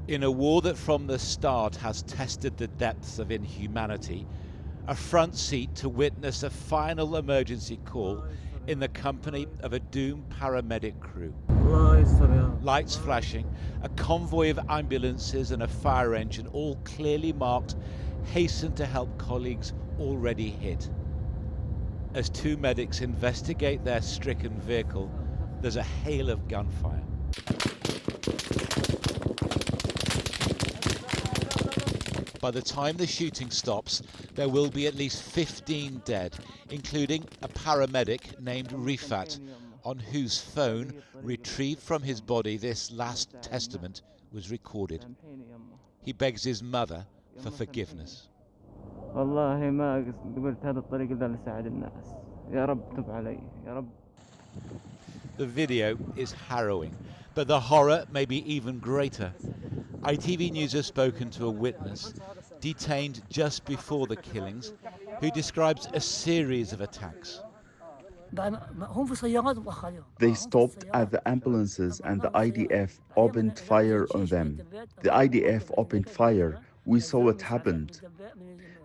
In a war that from the start has tested the depths of inhumanity, a front seat to witness a final emergency call in the company of a doomed paramedic crew. Lights flashing, a convoy of ambulances and a fire engine, all clearly marked, hasten to help colleagues already hit. As two medics investigate their stricken vehicle, there's a hail of gunfire. By the time the shooting stops, there will be at least 15 dead, including a paramedic named Rifat, on whose phone, retrieved from his body, this last testament was recorded. He begs his mother for forgiveness. The video is harrowing, but the horror may be even greater. ITV News has spoken to a witness detained just before the killings, who describes a series of attacks. They stopped at the ambulances and the IDF opened fire on them. The IDF opened fire. We saw what happened.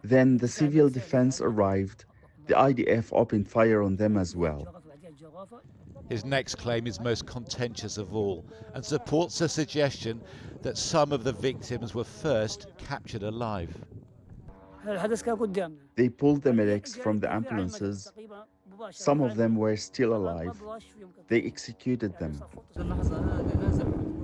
Then the civil defense arrived. The IDF opened fire on them as well. His next claim is most contentious of all and supports the suggestion that some of the victims were first captured alive. They pulled the medics from the ambulances. Some of them were still alive. They executed them.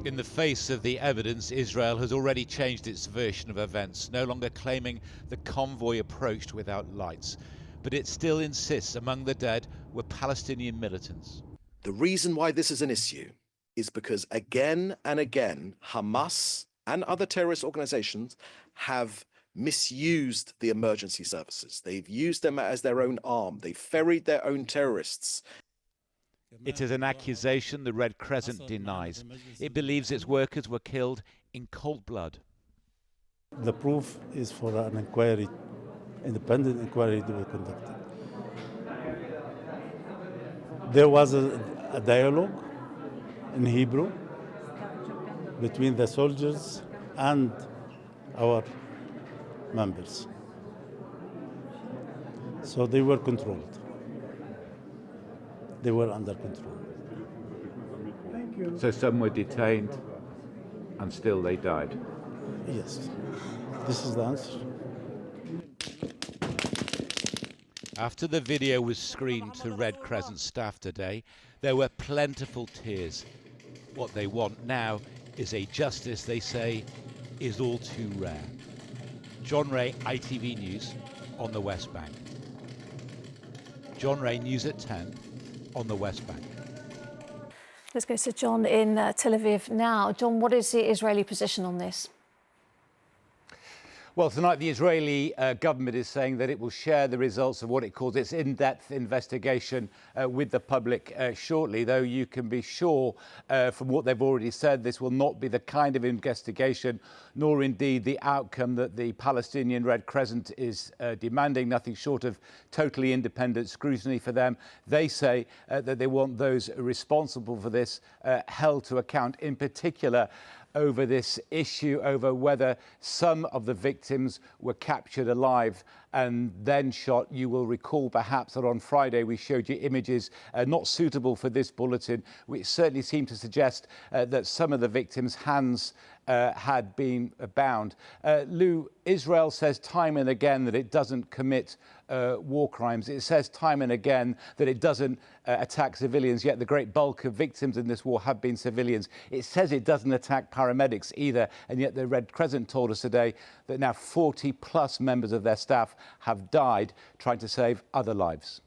In the face of the evidence, Israel has already changed its version of events, no longer claiming the convoy approached without lights. But it still insists among the dead were Palestinian militants. The reason why this is an issue is because again and again, Hamas and other terrorist organizations have misused the emergency services. They've used them as their own arm. They've ferried their own terrorists. It is an accusation the Red Crescent denies. It believes its workers were killed in cold blood. The proof is for an inquiry, independent inquiry to be conducted. There was a dialogue in Hebrew between the soldiers and our members. So they were controlled. They were under control. Thank you. So some were detained and still they died? Yes. This is the answer. After the video was screened to Red Crescent staff today, there were plentiful tears. What they want now is a justice they say is all too rare. John Ray, ITV News on the West Bank. John Ray, News at 10 on the West Bank. Let's go to John in Tel Aviv now. John, what is the Israeli position on this? Well, tonight the Israeli government is saying that it will share the results of what it calls its in-depth investigation with the public shortly, though you can be sure from what they've already said, this will not be the kind of investigation, nor indeed the outcome that the Palestinian Red Crescent is demanding, nothing short of totally independent scrutiny for them. They say that they want those responsible for this held to account, in particular over this issue, over whether some of the victims were captured alive and then shot. You will recall perhaps that on Friday we showed you images not suitable for this bulletin, which certainly seem to suggest that some of the victims' hands had been bound. Lou, Israel says time and again that it doesn't commit war crimes. It says time and again that it doesn't attack civilians, yet the great bulk of victims in this war have been civilians. It says it doesn't attack paramedics either, and yet the Red Crescent told us today that now 40 plus members of their staff have died trying to save other lives.